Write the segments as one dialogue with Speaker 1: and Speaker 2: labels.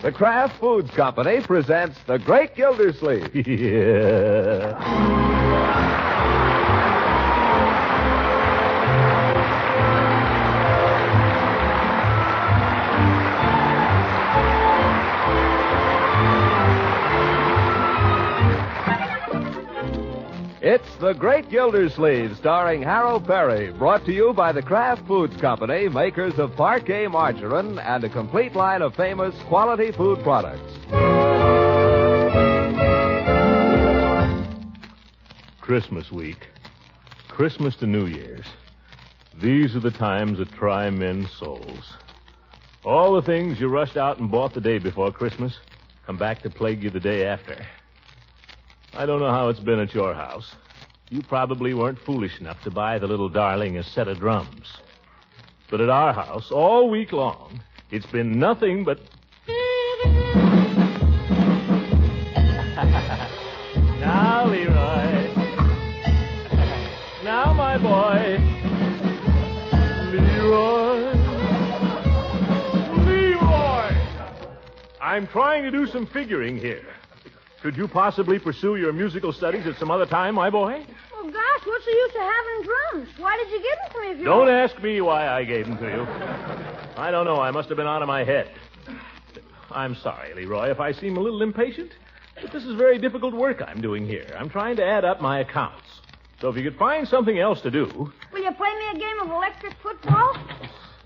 Speaker 1: The Kraft Foods Company presents The Great Gildersleeve.
Speaker 2: Yeah.
Speaker 1: It's The Great Gildersleeve, starring Harold Perry, brought to you by the Kraft Foods Company, makers of Parquet Margarine and a complete line of famous quality food products.
Speaker 2: Christmas week. Christmas to New Year's. These are the times that try men's souls. All the things you rushed out and bought the day before Christmas come back to plague you the day after. I don't know how it's been at your house. You probably weren't foolish enough to buy the little darling a set of drums. But at our house, all week long, it's been nothing but... Now, Leroy. Now, my boy. Leroy. I'm trying to do some figuring here. Could you possibly pursue your musical studies at some other time, my boy?
Speaker 3: Well, gosh, what's the use of having drums? Why did you give them to me if you...
Speaker 2: Don't ask me why I gave them to you. I don't know. I must have been out of my head. I'm sorry, Leroy, if I seem a little impatient, but this is very difficult work I'm doing here. I'm trying to add up my accounts. So if you could find something else to do...
Speaker 3: Will you play me a game of electric football?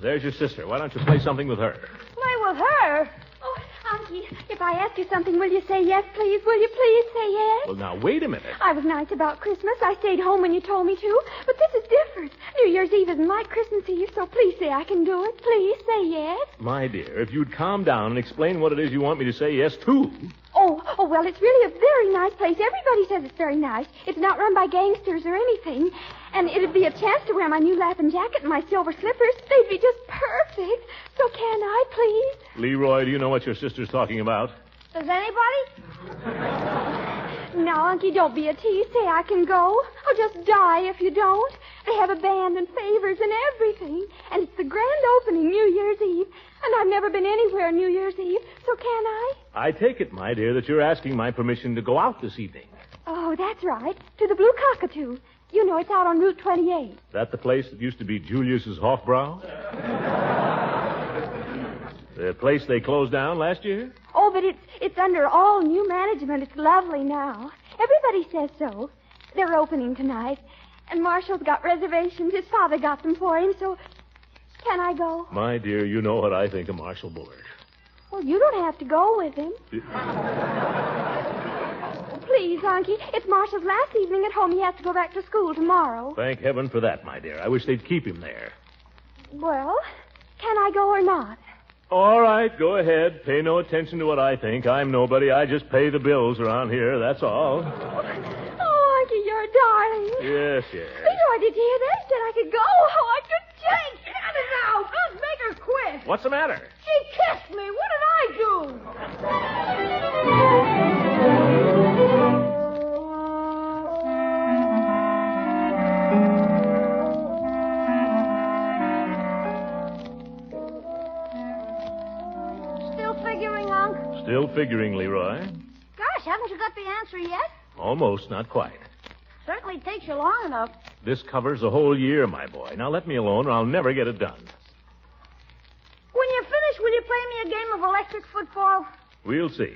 Speaker 2: There's your sister. Why don't you play something with her?
Speaker 3: Play with her?
Speaker 4: Oh, Unky, if I ask you something, will you say yes, please? Will you please say yes?
Speaker 2: Well, now, wait a minute.
Speaker 4: I was nice about Christmas. I stayed home when you told me to. But this is different. New Year's Eve isn't like Christmas Eve, so please say I can do it. Please say yes.
Speaker 2: My dear, if you'd calm down and explain what it is you want me to say yes to.
Speaker 4: Oh, well, it's really a very nice place. Everybody says it's very nice. It's not run by gangsters or anything. And it'd be a chance to wear my new Latin jacket and my silver slippers. They'd be just perfect. So can I, please?
Speaker 2: Leroy, do you know what your sister's talking about?
Speaker 3: Does anybody?
Speaker 4: Now, Unky, don't be a tease. Say I can go. I'll just die if you don't. They have a band and favors and everything. And it's the grand opening New Year's Eve. And I've never been anywhere New Year's Eve. So can I?
Speaker 2: I take it, my dear, that you're asking my permission to go out this evening.
Speaker 4: Oh, that's right. To the Blue Cockatoo. You know, it's out on Route 28.
Speaker 2: That the place that used to be Julius's Hofbrau? The place they closed down last year?
Speaker 4: Oh, but it's under all new management. It's lovely now. Everybody says so. They're opening tonight. And Marshall's got reservations. His father got them for him, so can I go?
Speaker 2: My dear, you know what I think of Marshall Bullard.
Speaker 4: Well, you don't have to go with him. Please, Unky. It's Marshall's last evening at home. He has to go back to school tomorrow.
Speaker 2: Thank heaven for that, my dear. I wish they'd keep him there.
Speaker 4: Well, can I go or not?
Speaker 2: All right, go ahead. Pay no attention to what I think. I'm nobody. I just pay the bills around here, that's all.
Speaker 4: Oh, Unky, you're a darling.
Speaker 2: Yes, yes.
Speaker 4: Leroy, did you hear that? He said I could go. Oh, I could
Speaker 3: Jake, cut it out. Let's make her quit.
Speaker 2: What's the matter?
Speaker 3: She kissed me. What did I do?
Speaker 2: Still figuring, Leroy.
Speaker 3: Gosh, haven't you got the answer yet?
Speaker 2: Almost, not quite.
Speaker 3: Certainly takes you long enough.
Speaker 2: This covers a whole year, my boy. Now let me alone or I'll never get it done.
Speaker 3: When you finish, will you play me a game of electric football?
Speaker 2: We'll see.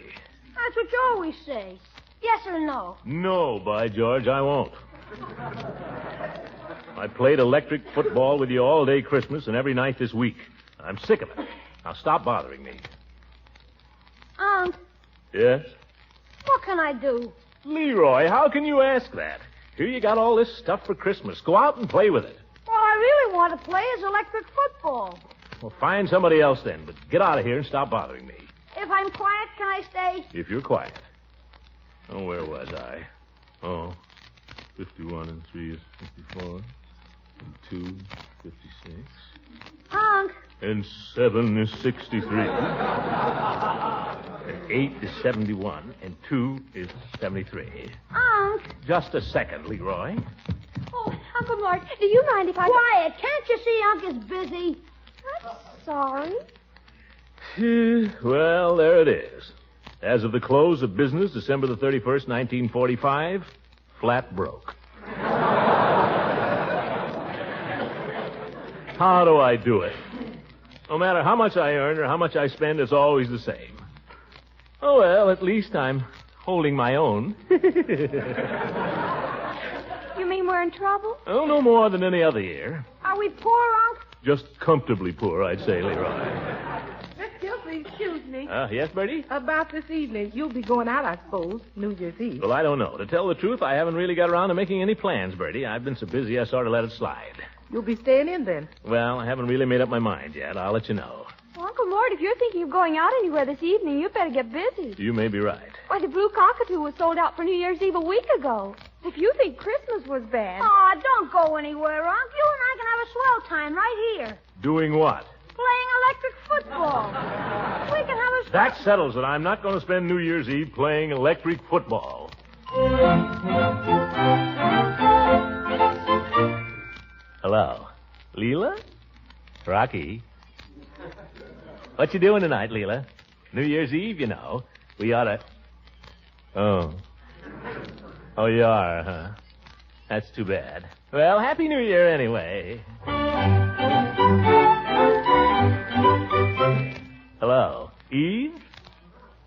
Speaker 3: That's what you always say. Yes or no?
Speaker 2: No, by George, I won't. I played electric football with you all day Christmas and every night this week. I'm sick of it. Now stop bothering me. Yes?
Speaker 3: What can I do?
Speaker 2: Leroy, how can you ask that? Here you got all this stuff for Christmas. Go out and play with it.
Speaker 3: All I really want to play is electric football.
Speaker 2: Well, find somebody else then, but get out of here and stop bothering me.
Speaker 3: If I'm quiet, can I stay?
Speaker 2: If you're quiet. Oh, where was I? Oh, 51 and 3 is 54. And 2, 56.
Speaker 3: Unc.
Speaker 2: And 7 is 63. And 8 is 71. And 2 is 73.
Speaker 3: Unc.
Speaker 2: Just a second, Leroy.
Speaker 4: Oh, Uncle Mort, do you mind if I...
Speaker 3: Quiet. Can't you see Unc is busy?
Speaker 4: I'm sorry.
Speaker 2: Well, there it is. As of the close of business, December the 31st, 1945, flat broke. How do I do it? No matter how much I earn or how much I spend, it's always the same. Oh, well, at least I'm holding my own.
Speaker 4: You mean we're in trouble?
Speaker 2: Oh, no more than any other year.
Speaker 3: Are we poor, Unc?
Speaker 2: Just comfortably poor, I'd say, Leroy.
Speaker 5: Miss Gildersleeve, excuse me.
Speaker 2: Yes, Bertie?
Speaker 5: About this evening, you'll be going out, I suppose, New Year's Eve.
Speaker 2: Well, I don't know. To tell the truth, I haven't really got around to making any plans, Bertie. I've been so busy, I sort of let it slide.
Speaker 5: You'll be staying in then.
Speaker 2: Well, I haven't really made up my mind yet. I'll let you know.
Speaker 4: Well, Uncle Mort, if you're thinking of going out anywhere this evening, you'd better get busy.
Speaker 2: You may be right.
Speaker 4: Why, the Blue Cockatoo was sold out for New Year's Eve a week ago. If you think Christmas was bad...
Speaker 3: Aw, don't go anywhere, Unc. You and I can have a swell time right here.
Speaker 2: Doing what?
Speaker 3: Playing electric football. We can have a...
Speaker 2: That settles it. I'm not going to spend New Year's Eve playing electric football. Hello. Leela? Rocky? What you doing tonight, Leela? New Year's Eve, you know. We ought to... Oh. Oh, you are, huh? That's too bad. Well, Happy New Year anyway. Hello. Eve?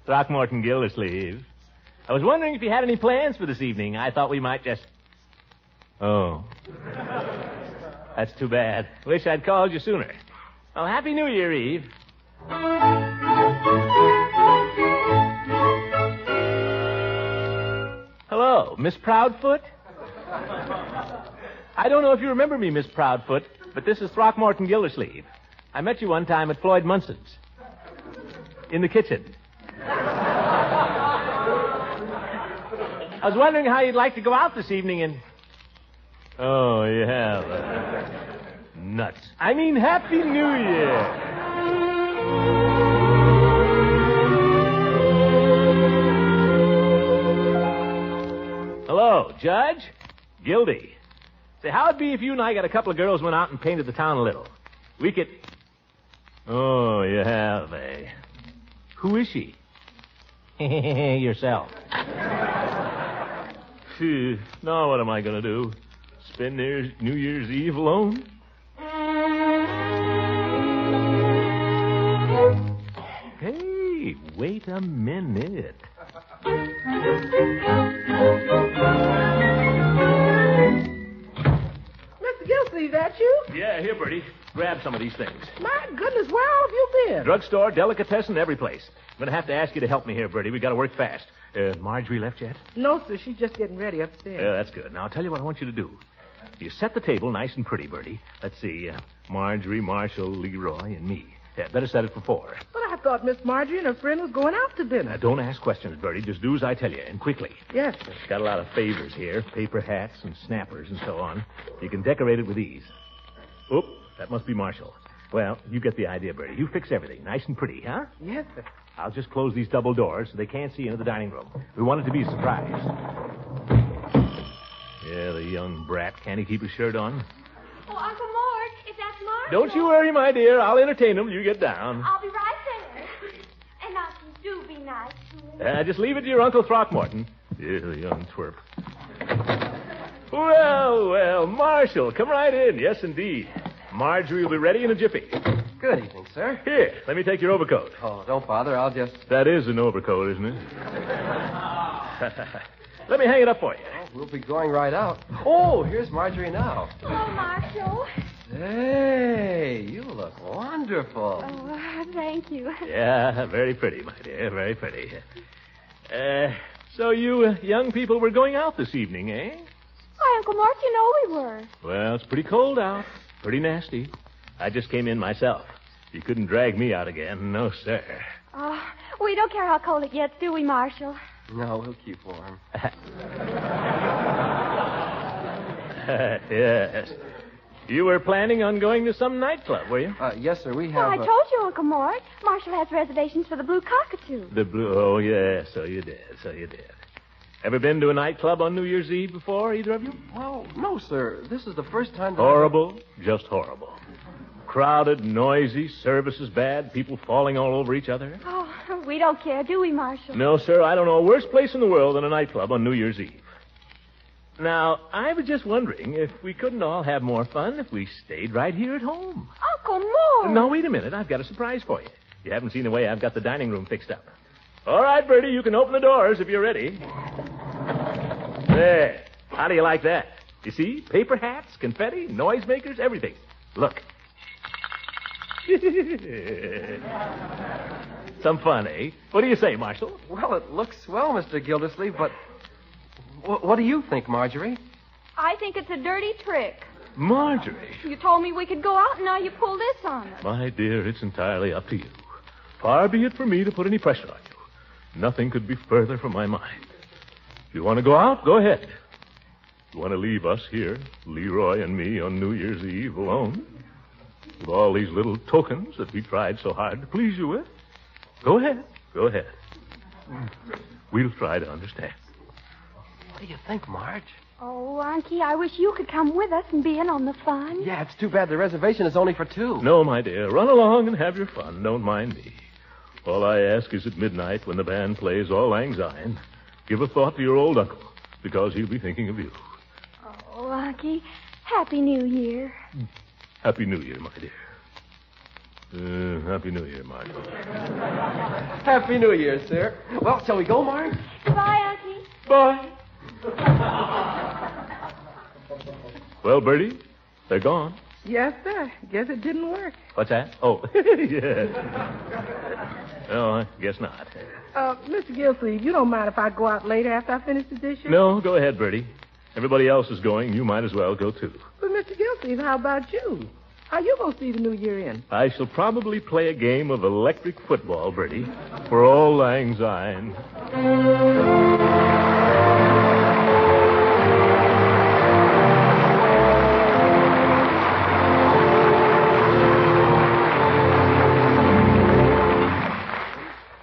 Speaker 2: Throckmorton Gildersleeve. I was wondering if you had any plans for this evening. I thought we might just... Oh. That's too bad. Wish I'd called you sooner. Well, Happy New Year, Eve. Hello, Miss Proudfoot? I don't know if you remember me, Miss Proudfoot, but this is Throckmorton Gildersleeve. I met you one time at Floyd Munson's. In the kitchen. I was wondering how you'd like to go out this evening and... Oh, you have. Nuts. I mean, Happy New Year. Hello, Judge? Gildy. Say, how'd it be if you and I got a couple of girls went out and painted the town a little? We could... Oh, you have, eh? Who is she? Yourself. Phew. Now what am I going to do? Spend New Year's Eve alone? Hey, wait a minute.
Speaker 5: Mr. Gildersleeve, that you?
Speaker 2: Yeah, here, Bertie. Grab some of these things.
Speaker 5: My goodness, where all have you been?
Speaker 2: Drugstore, delicatessen, every place. I'm going to have to ask you to help me here, Bertie. We got to work fast. Marjorie left yet?
Speaker 5: No, sir, she's just getting ready upstairs.
Speaker 2: Yeah, that's good. Now, I'll tell you what I want you to do. You set the table nice and pretty, Bertie. Let's see, Marjorie, Marshall, Leroy, and me. Yeah, better set it for 4.
Speaker 5: But I thought Miss Marjorie and her friend was going out to dinner.
Speaker 2: Now, don't ask questions, Bertie. Just do as I tell you, and quickly.
Speaker 5: Yes, sir.
Speaker 2: Got a lot of favors here. Paper hats and snappers and so on. You can decorate it with these. Oop, that must be Marshall. Well, you get the idea, Bertie. You fix everything nice and pretty, huh?
Speaker 5: Yes, sir.
Speaker 2: I'll just close these double doors so they can't see into the dining room. We want it to be a surprise. Yeah, the young brat. Can't he keep his shirt on?
Speaker 4: Oh, Uncle Mort, if that's Marshall...
Speaker 2: Don't you worry, my dear. I'll entertain him. You get down.
Speaker 4: I'll be right there. And now, do be nice to him.
Speaker 2: Just leave it to your Uncle Throckmorton. Yeah, the young twerp. Well, Marshall, come right in. Yes, indeed. Marjorie will be ready in a jiffy.
Speaker 6: Good evening, sir.
Speaker 2: Here, let me take your overcoat.
Speaker 6: Oh, don't bother. I'll just...
Speaker 2: That is an overcoat, isn't it? Let me hang it up for you.
Speaker 6: Oh, we'll be going right out. Oh, here's Marjorie now.
Speaker 4: Hello, Marshall.
Speaker 6: Hey, you look wonderful.
Speaker 4: Oh, thank you.
Speaker 2: Yeah, very pretty, my dear. Very pretty. So you young people were going out this evening, eh?
Speaker 4: Why, Uncle Mort, you know we were.
Speaker 2: Well, it's pretty cold out. Pretty nasty. I just came in myself. You couldn't drag me out again. No, sir.
Speaker 4: Oh, we don't care how cold it gets, do we, Marshall?
Speaker 6: No, we'll keep warm.
Speaker 2: Yes. You were planning on going to some nightclub, were you?
Speaker 6: Yes, sir. We
Speaker 4: Well,
Speaker 6: have...
Speaker 4: I told you, Uncle Mort. Marshall has reservations for the Blue Cockatoo.
Speaker 2: The blue... Oh, yeah, so you did. Ever been to a nightclub on New Year's Eve before, either of you?
Speaker 6: Well, no, sir. This is the first time that...
Speaker 2: Horrible. Just horrible. Crowded, noisy, services bad, people falling all over each other.
Speaker 4: Oh, we don't care, do we, Marshal?
Speaker 2: No, sir, I don't know a worse place in the world than a nightclub on New Year's Eve. Now, I was just wondering if we couldn't all have more fun if we stayed right here at home.
Speaker 4: Uncle Mort!
Speaker 2: No, wait a minute. I've got a surprise for you. You haven't seen the way I've got the dining room fixed up. All right, Bertie, you can open the doors if you're ready. There. How do you like that? You see? Paper hats, confetti, noisemakers, everything. Look. Some fun, eh? What do you say, Marshal?
Speaker 6: Well, it looks swell, Mr. Gildersleeve, but what do you think, Marjorie?
Speaker 4: I think it's a dirty trick.
Speaker 2: Marjorie.
Speaker 4: You told me we could go out, and now you pull this on us.
Speaker 2: My dear, it's entirely up to you. Far be it from me to put any pressure on you. Nothing could be further from my mind. If you want to go out, go ahead. If you want to leave us here, Leroy and me, on New Year's Eve alone, with all these little tokens that we tried so hard to please you with, go ahead. Go ahead. We'll try to understand.
Speaker 6: What do you think, Marge?
Speaker 4: Oh, Unky, I wish you could come with us and be in on the fun.
Speaker 6: Yeah, it's too bad the reservation is only for 2.
Speaker 2: No, my dear. Run along and have your fun. Don't mind me. All I ask is at midnight, when the band plays Auld Lang Syne, give a thought to your old uncle, because he'll be thinking of you.
Speaker 4: Oh, Unky, Happy New Year.
Speaker 2: Happy New Year, my dear. Happy New Year, Marge.
Speaker 6: Happy New Year, sir. Well, shall we go, Marge?
Speaker 4: Goodbye, Unky.
Speaker 2: Bye. Well, Bertie, they're gone.
Speaker 5: Yes, sir. Guess it didn't work.
Speaker 2: What's that? Oh, yeah. No, I guess not.
Speaker 5: Mr. Gildersleeve, you don't mind if I go out later after I finish the dishes?
Speaker 2: No, go ahead, Bertie. Everybody else is going. You might as well go, too.
Speaker 5: But, Mr. Gildersleeve, how about you? How you going to see the New Year in?
Speaker 2: I shall probably play a game of electric football, Bertie, for Auld Lang Syne.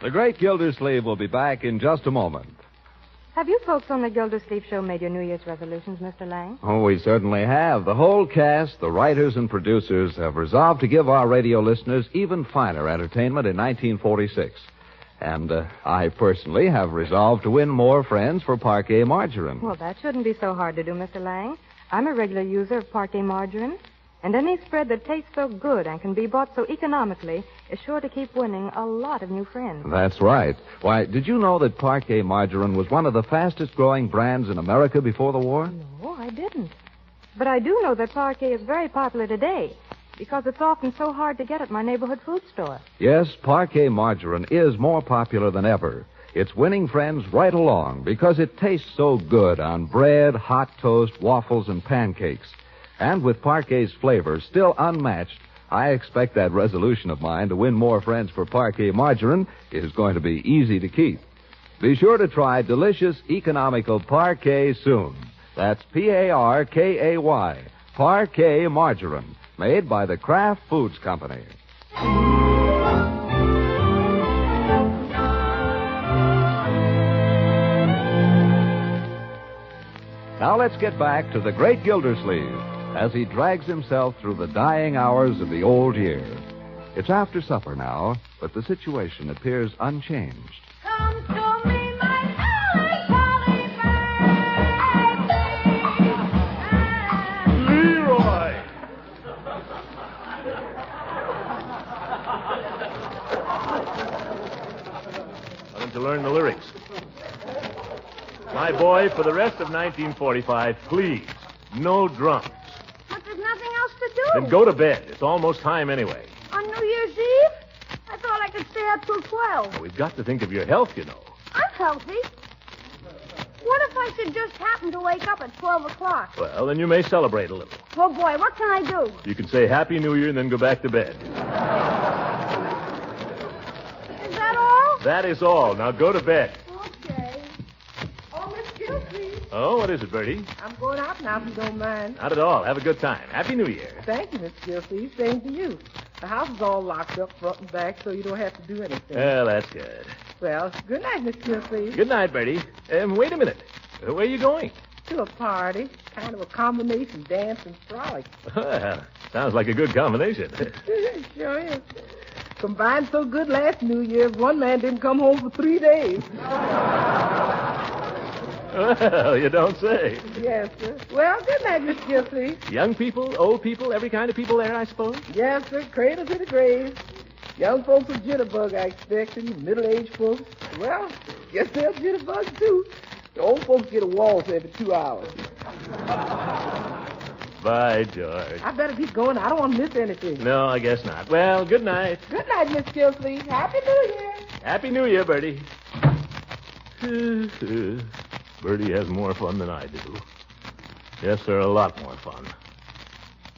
Speaker 1: The great Gildersleeve will be back in just a moment.
Speaker 7: Have you folks on the Gildersleeve show made your New Year's resolutions, Mr. Lang?
Speaker 1: Oh, we certainly have. The whole cast, the writers and producers, have resolved to give our radio listeners even finer entertainment in 1946. And I personally have resolved to win more friends for Parquet Margarine.
Speaker 7: Well, that shouldn't be so hard to do, Mr. Lang. I'm a regular user of Parquet margarine, and any spread that tastes so good and can be bought so economically is sure to keep winning a lot of new friends.
Speaker 1: That's right. Why, did you know that Parquet Margarine was one of the fastest-growing brands in America before the war?
Speaker 7: No, I didn't. But I do know that Parquet is very popular today because it's often so hard to get at my neighborhood food store.
Speaker 1: Yes, Parquet Margarine is more popular than ever. It's winning friends right along because it tastes so good on bread, hot toast, waffles, and pancakes. And with Parquet's flavor still unmatched, I expect that resolution of mine to win more friends for Parquet Margarine is going to be easy to keep. Be sure to try delicious, economical Parquet soon. That's Parkay, Parquet Margarine, made by the Kraft Foods Company. Now let's get back to the great Gildersleeve as he drags himself through the dying hours of the old year. It's after supper now, but the situation appears unchanged.
Speaker 3: Come to me, my
Speaker 2: Leroy! Why don't you learn the lyrics? My boy, for the rest of 1945, please, no drums.
Speaker 3: But there's nothing else to do.
Speaker 2: Then go to bed. It's almost time anyway.
Speaker 3: On New Year's Eve? I thought I could stay up till 12.
Speaker 2: We've got to think of your health, you know.
Speaker 3: I'm healthy. What if I should just happen to wake up at 12 o'clock?
Speaker 2: Well, then you may celebrate a little.
Speaker 3: Oh, boy, what can I do?
Speaker 2: You can say Happy New Year and then go back to bed.
Speaker 3: Is that all?
Speaker 2: That is all. Now go to bed.
Speaker 3: Okay.
Speaker 5: Oh, Miss Gildersleeve,
Speaker 2: Oh, what is it, Bertie?
Speaker 5: I'm going out now if you don't mind.
Speaker 2: Not at all. Have a good time. Happy New Year.
Speaker 5: Thank you, Miss Gildersleeve. Same to you. The house is all locked up front and back, so you don't have to do anything.
Speaker 2: Well, that's good.
Speaker 5: Well, good night, Miss Gildersleeve.
Speaker 2: Good night, Bertie. Wait a minute. Where are you going?
Speaker 5: To a party. Kind of a combination dance and frolic.
Speaker 2: Well, Sounds like a good combination.
Speaker 5: Sure is. Combined so good last New Year's, one man didn't come home for 3 days.
Speaker 2: Well, you don't say.
Speaker 5: Yes, sir. Well, good night, Mr. Gildersleeve.
Speaker 2: Young people, old people, every kind of people there, I suppose?
Speaker 5: Yes, sir. Cradle to the grave. Young folks will jitterbug, I expect, and middle-aged folks, well, guess they'll jitterbug, too. The old folks get a waltz every 2 hours.
Speaker 2: By George.
Speaker 5: I better keep going. I don't want to miss anything.
Speaker 2: No, I guess not. Well, good night.
Speaker 5: Good night, Miss Gildersleeve. Happy New Year.
Speaker 2: Happy New Year, Bertie. Bertie has more fun than I do. Yes, sir, a lot more fun.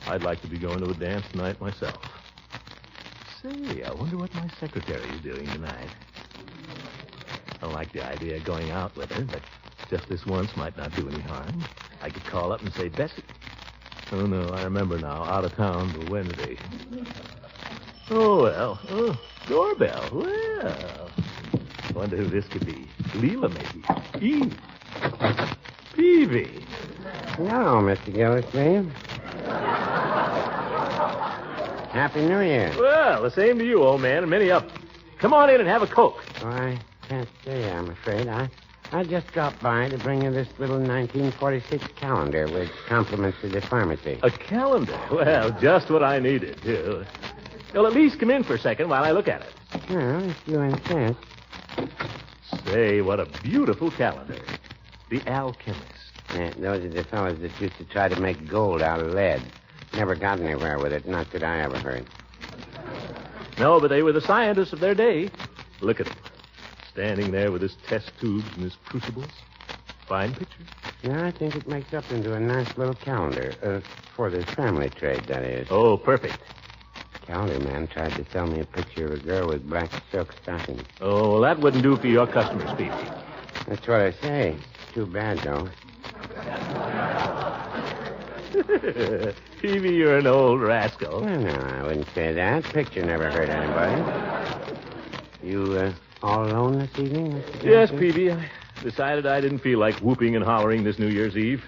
Speaker 2: I'd like to be going to a dance tonight myself. Say, I wonder what my secretary is doing tonight. I like the idea of going out with her, but just this once might not do any harm. I could call up and say, Bessie. Oh, no, I remember now. Out of town till Wednesday. Oh, well. Oh, doorbell. Well. Wonder who this could be. Leela, maybe. Eve. Peavy.
Speaker 8: Hello, Mr. Gildersleeve. Happy New Year.
Speaker 2: Well, the same to you, old man, and many up. Come on in and have a Coke.
Speaker 8: Oh, I can't stay, I'm afraid. I just dropped by to bring you this little 1946 calendar with compliments to the pharmacy.
Speaker 2: A calendar? Well, just what I needed, too. Well, at least come in for a second while I look at it.
Speaker 8: Well, if you insist.
Speaker 2: Say, what a beautiful calendar. The Alchemist.
Speaker 8: Yeah, those are the fellows that used to try to make gold out of lead. Never got anywhere with it, not that I ever heard.
Speaker 2: No, but they were the scientists of their day. Look at him. Standing there with his test tubes and his crucibles. Fine picture.
Speaker 8: Yeah, I think it makes up into a nice little calendar. For the family trade, that is.
Speaker 2: Oh, perfect.
Speaker 8: The calendar man tried to sell me a picture of a girl with black silk stockings.
Speaker 2: Oh, well, that wouldn't do for your customers, Peavy.
Speaker 8: That's what I say. Too bad, though.
Speaker 2: Peavy, you're an old rascal.
Speaker 8: Well, no, I wouldn't say that. Picture never hurt anybody. You, all alone this evening, Mr.
Speaker 2: Yes,
Speaker 8: Johnson?
Speaker 2: Peavy. I decided I didn't feel like whooping and hollering this New Year's Eve.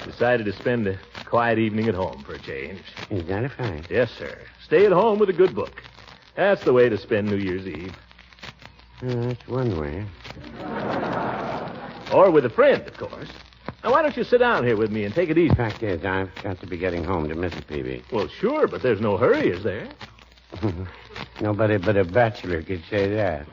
Speaker 2: Decided to spend a quiet evening at home for a change.
Speaker 8: Is that a fact?
Speaker 2: Yes, sir. Stay at home with a good book. That's the way to spend New Year's Eve.
Speaker 8: Well, that's one way.
Speaker 2: Or with a friend, of course. Now, why don't you sit down here with me and take it easy?
Speaker 8: Fact is, I've got to be getting home to Mrs. Peavy.
Speaker 2: Well, sure, but there's no hurry, is there?
Speaker 8: Nobody but a bachelor could say that.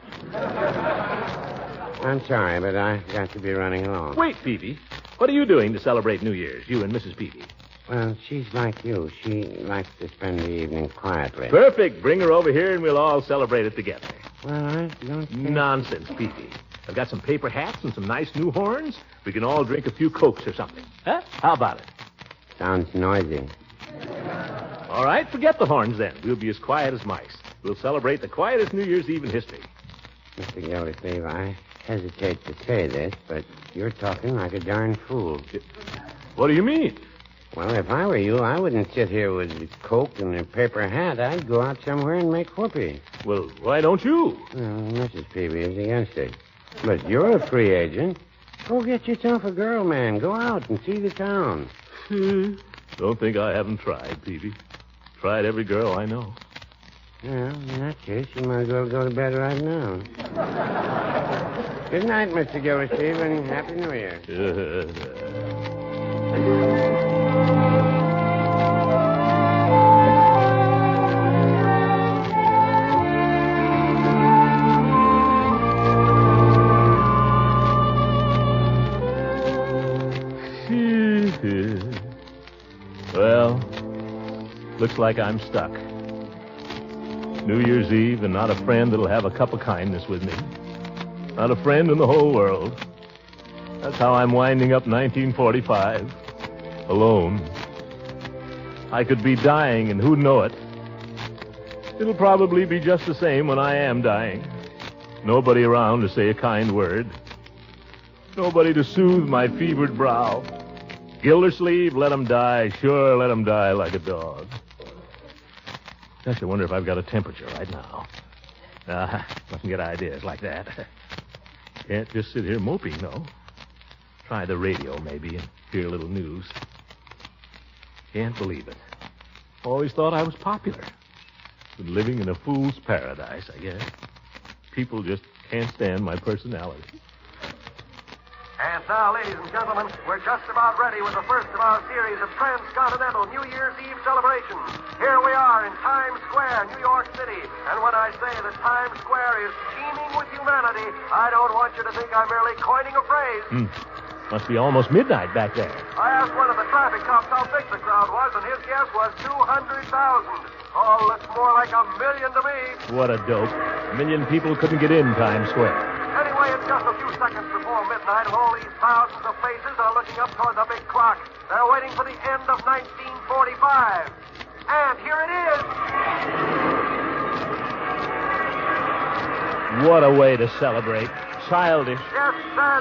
Speaker 8: I'm sorry, but I've got to be running along.
Speaker 2: Wait, Peavy. What are you doing to celebrate New Year's, you and Mrs. Peavy?
Speaker 8: Well, she's like you. She likes to spend the evening quietly.
Speaker 2: Perfect. Bring her over here and we'll all celebrate it together.
Speaker 8: Well, I don't think...
Speaker 2: Nonsense, Peavy. I've got some paper hats and some nice new horns. We can all drink a few Cokes or something. Huh? How about it?
Speaker 8: Sounds noisy.
Speaker 2: All right, forget the horns then. We'll be as quiet as mice. We'll celebrate the quietest New Year's Eve in history.
Speaker 8: Mr. Gildersleeve, I hesitate to say this, but you're talking like a darn fool.
Speaker 2: What do you mean?
Speaker 8: Well, if I were you, I wouldn't sit here with a Coke and a paper hat. I'd go out somewhere and make whoopee.
Speaker 2: Well, why don't you?
Speaker 8: Well, Mrs. Peavy is against it. But you're a free agent. Go get yourself a girl, man. Go out and see the town.
Speaker 2: Don't think I haven't tried, Peavy. Tried every girl I know.
Speaker 8: Well, in that case, you might as well go to bed right now. Good night, Mr. Gildersleeve, and Happy New Year.
Speaker 2: Well, looks like I'm stuck. New Year's Eve and not a friend that'll have a cup of kindness with me. Not a friend in the whole world. That's how I'm winding up 1945. Alone. I could be dying, and who'd know it? It'll probably be just the same when I am dying. Nobody around to say a kind word. Nobody to soothe my fevered brow. Gildersleeve, let him die. Sure, let him die like a dog. Gosh, I wonder if I've got a temperature right now. Mustn't get ideas like that. Can't just sit here moping, no. Try the radio, maybe, and hear a little news. Can't believe it. Always thought I was popular. Been living in a fool's paradise, I guess. People just can't stand my personality.
Speaker 6: And now, ladies and gentlemen, we're just about ready with the first of our series of transcontinental New Year's Eve celebrations. Here we are in Times Square, New York City. And when I say that Times Square is teeming with humanity, I don't want you to think I'm merely coining a phrase.
Speaker 2: Must be almost midnight back there.
Speaker 6: I asked one of the traffic cops how big the crowd was, and his guess was 200,000. Oh, looks more like 1 million to me.
Speaker 2: What a dope. 1 million people couldn't get in Times Square.
Speaker 6: Anyway, it's just a few seconds before midnight, and all these thousands of faces are looking up toward the big clock. They're waiting for the end of 1945. And here it is.
Speaker 2: What a way to celebrate. Childish.
Speaker 6: Yes, sir,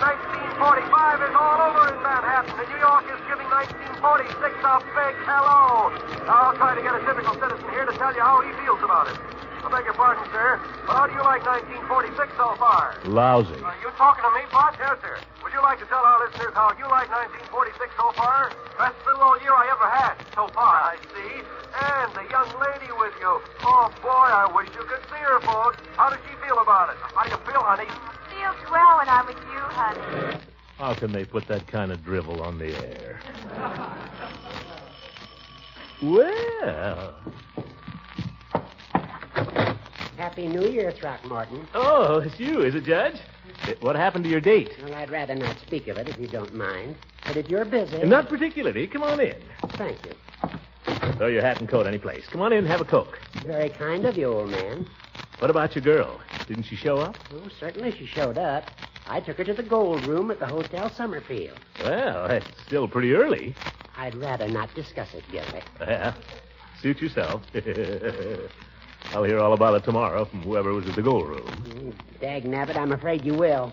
Speaker 6: 1945 is all over in Manhattan, and New York is giving 1946 a big hello. Now, I'll try to get a typical citizen here to tell you how he feels about it. I beg your pardon, sir, but how do you like 1946 so far?
Speaker 2: Lousy.
Speaker 6: You talking to me, Bud? Yes, sir. Would you like to tell our listeners how you like 1946 so far? Best little old year I ever had so far, I see. And the young lady with you. Oh, boy, I wish you could see her, folks. How does she feel about it? How do you feel, honey?
Speaker 4: Feels swell when I'm with you, honey.
Speaker 2: How can they put that kind of drivel on the air? Well.
Speaker 8: Happy New Year, Throckmorton.
Speaker 2: Oh, it's you, is it, Judge? What happened to your date?
Speaker 8: Well, I'd rather not speak of it if you don't mind. But if you're busy...
Speaker 2: Not particularly. Come on in.
Speaker 8: Thank you.
Speaker 2: Throw your hat and coat any place. Come on in and have a Coke.
Speaker 8: Very kind of you, old man.
Speaker 2: What about your girl? Didn't she show up?
Speaker 8: Oh, certainly she showed up. I took her to the gold room at the Hotel Summerfield.
Speaker 2: Well, that's still pretty early.
Speaker 8: I'd rather not discuss it, Gildy.
Speaker 2: Yeah. Suit yourself. I'll hear all about it tomorrow from whoever was at the gold room.
Speaker 8: Dag nabbit, I'm afraid you will.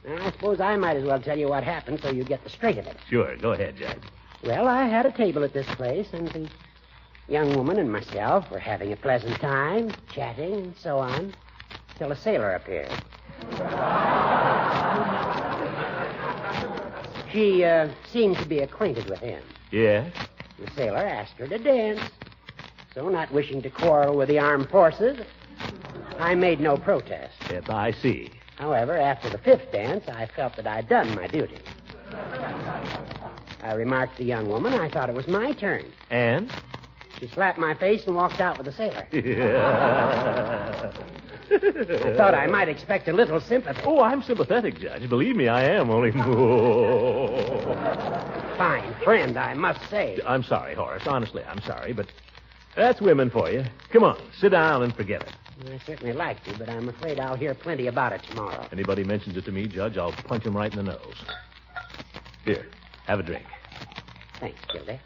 Speaker 8: I suppose I might as well tell you what happened so you get the straight of it.
Speaker 2: Sure, go ahead, Judge.
Speaker 8: Well, I had a table at this place, and the young woman and myself were having a pleasant time, chatting and so on, till a sailor appeared. She seemed to be acquainted with him.
Speaker 2: Yeah?
Speaker 8: The sailor asked her to dance. So, not wishing to quarrel with the armed forces, I made no protest.
Speaker 2: Yes, I see.
Speaker 8: However, after the fifth dance, I felt that I'd done my duty. I remarked to the young woman I thought it was my turn.
Speaker 2: And?
Speaker 8: She slapped my face and walked out with the sailor.
Speaker 2: Yeah.
Speaker 8: I thought I might expect a little sympathy.
Speaker 2: Oh, I'm sympathetic, Judge. Believe me, I am. Only...
Speaker 8: Fine friend, I must say.
Speaker 2: I'm sorry, Horace. Honestly, I'm sorry, but that's women for you. Come on, sit down and forget it.
Speaker 8: I certainly like to, but I'm afraid I'll hear plenty about it tomorrow.
Speaker 2: Anybody mentions it to me, Judge, I'll punch him right in the nose. Here, have a drink.
Speaker 8: Thanks, Gildy.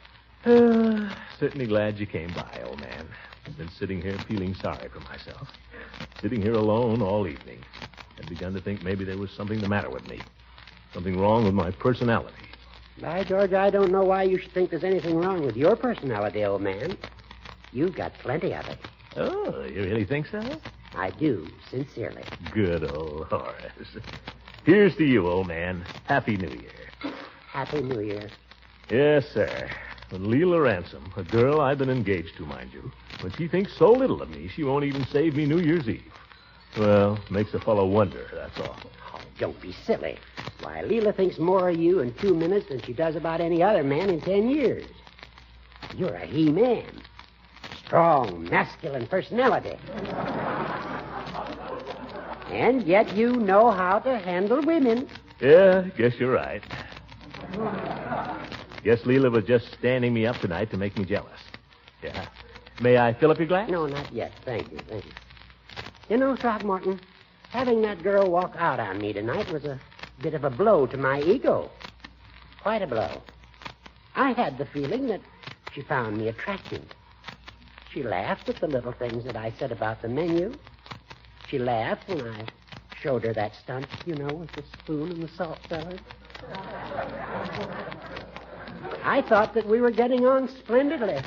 Speaker 2: Certainly glad you came by, old man. I've been sitting here feeling sorry for myself. Sitting here alone all evening. I'd begun to think maybe there was something the matter with me. Something wrong with my personality.
Speaker 8: By George, I don't know why you should think there's anything wrong with your personality, old man. You've got plenty of it.
Speaker 2: Oh, you really think so?
Speaker 8: I do, sincerely.
Speaker 2: Good old Horace. Here's to you, old man. Happy New Year.
Speaker 8: Happy New Year.
Speaker 2: Yes, sir. When Leela Ransom, a girl I've been engaged to, mind you, when she thinks so little of me, she won't even save me New Year's Eve. Well, makes a fellow wonder, that's all.
Speaker 8: Oh, don't be silly. Why, Leela thinks more of you in 2 minutes than she does about any other man in 10 years. You're a he-man. Strong, masculine personality. And yet you know how to handle women.
Speaker 2: Yeah, guess you're right. Guess Leela was just standing me up tonight to make me jealous. Yeah. May I fill up your glass?
Speaker 8: No, not yet. Thank you. You know, Throckmorton, having that girl walk out on me tonight was a bit of a blow to my ego. Quite a blow. I had the feeling that she found me attractive. She laughed at the little things that I said about the menu. She laughed when I showed her that stunt, you know, with the spoon and the salt cellar. I thought that we were getting on splendidly.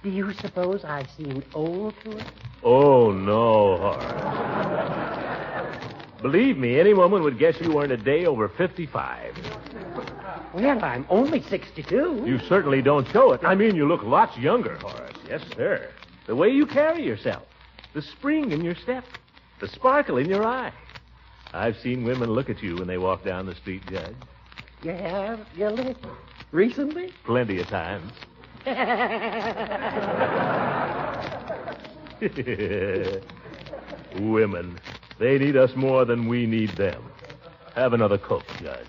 Speaker 8: Do you suppose I seemed old to her?
Speaker 2: Oh, no, Horace. Believe me, any woman would guess you weren't a day over 55.
Speaker 8: Well, I'm only 62.
Speaker 2: You certainly don't show it. I mean, you look lots younger, Horace. Yes, sir. The way you carry yourself, the spring in your step, the sparkle in your eye. I've seen women look at you when they walk down the street, Judge.
Speaker 8: You have, Gildy? Recently?
Speaker 2: Plenty of times. Women. They need us more than we need them. Have another Coke, Judge.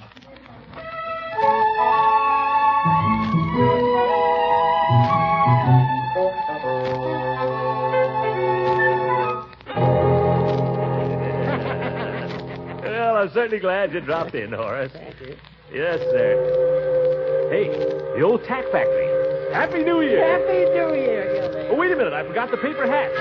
Speaker 2: Well, I'm certainly glad you dropped in, Horace.
Speaker 8: Thank you.
Speaker 2: Yes, sir. Hey, the old tack factory. Happy New Year.
Speaker 8: Happy New Year, Gildy.
Speaker 2: Oh, wait a minute. I forgot the paper hat.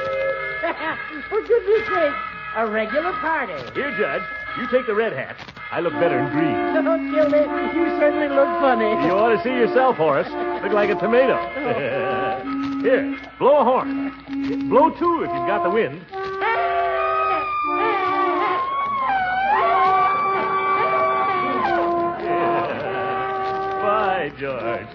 Speaker 8: For goodness sake, a regular party.
Speaker 2: Here, Judge. You take the red hat. I look better in green.
Speaker 8: Oh, Gildy, you certainly look funny.
Speaker 2: You ought to see yourself, Horace. Look like a tomato. Here, blow a horn. Blow two if you've got the wind. By George.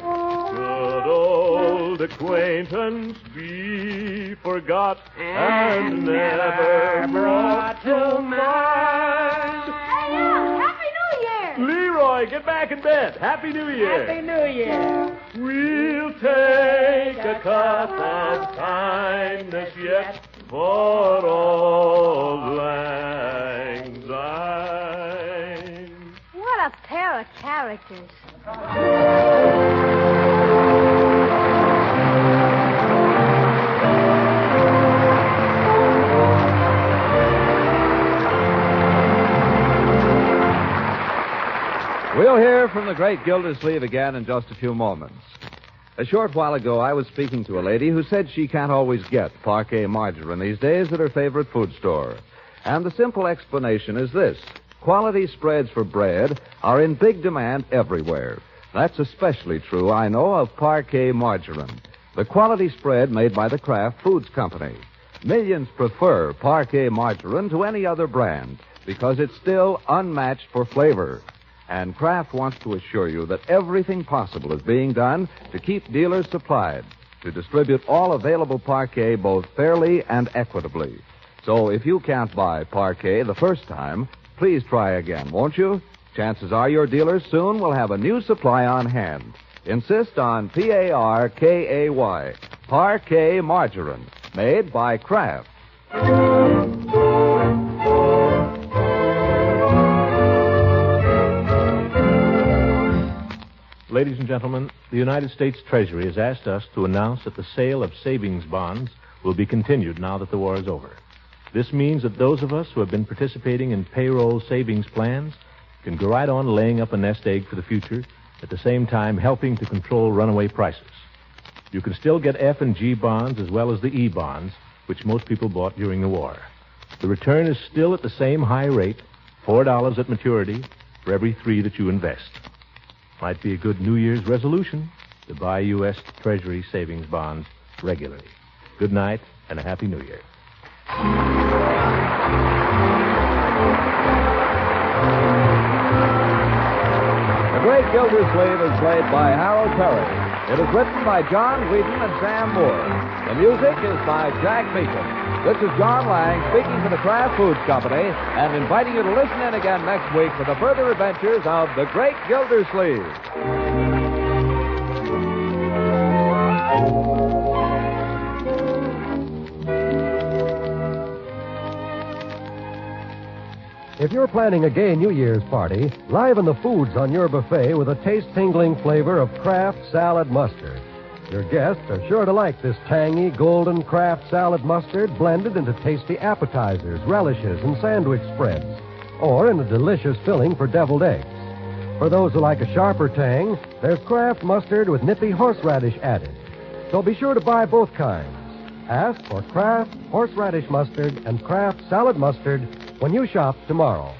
Speaker 2: Good old acquaintance be forgot and never brought to mind.
Speaker 3: Hey, Happy New Year!
Speaker 2: Leroy, get back in bed. Happy New Year.
Speaker 8: Happy New Year.
Speaker 2: We'll take a cup of kindness yet for old lang syne.
Speaker 3: What a pair of characters.
Speaker 1: We'll hear from the great Gildersleeve again in just a few moments. A short while ago, I was speaking to a lady who said she can't always get parquet margarine these days at her favorite food store. And the simple explanation is this. Quality spreads for bread are in big demand everywhere. That's especially true, I know, of parquet margarine, the quality spread made by the Kraft Foods Company. Millions prefer parquet margarine to any other brand because it's still unmatched for flavor. And Kraft wants to assure you that everything possible is being done to keep dealers supplied, to distribute all available parquet both fairly and equitably. So if you can't buy parquet the first time, please try again, won't you? Chances are your dealers soon will have a new supply on hand. Insist on Parkay, parquet margarine, made by Kraft.
Speaker 2: Ladies and gentlemen, the United States Treasury has asked us to announce that the sale of savings bonds will be continued now that the war is over. This means that those of us who have been participating in payroll savings plans can go right on laying up a nest egg for the future, at the same time helping to control runaway prices. You can still get F and G bonds as well as the E bonds, which most people bought during the war. The return is still at the same high rate, $4 at maturity for every 3 that you invest. Might be a good New Year's resolution to buy U.S. Treasury savings bonds regularly. Good night and a Happy New Year.
Speaker 1: The Great Gildersleeve is played by Harold Perry. It is written by John Whedon and Sam Moore. The music is by Jack Meakin. This is John Lang speaking for the Kraft Foods Company and inviting you to listen in again next week for the further adventures of the Great Gildersleeve.
Speaker 9: If you're planning a gay New Year's party, liven the foods on your buffet with a taste-tingling flavor of Kraft salad mustard. Your guests are sure to like this tangy, golden Kraft salad mustard blended into tasty appetizers, relishes, and sandwich spreads, or in a delicious filling for deviled eggs. For those who like a sharper tang, there's Kraft mustard with nippy horseradish added. So be sure to buy both kinds. Ask for Kraft horseradish mustard and Kraft salad mustard when you shop tomorrow.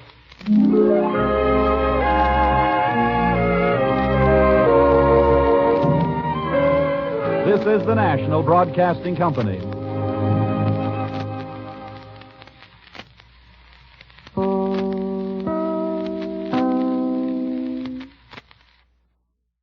Speaker 10: This is the National Broadcasting Company.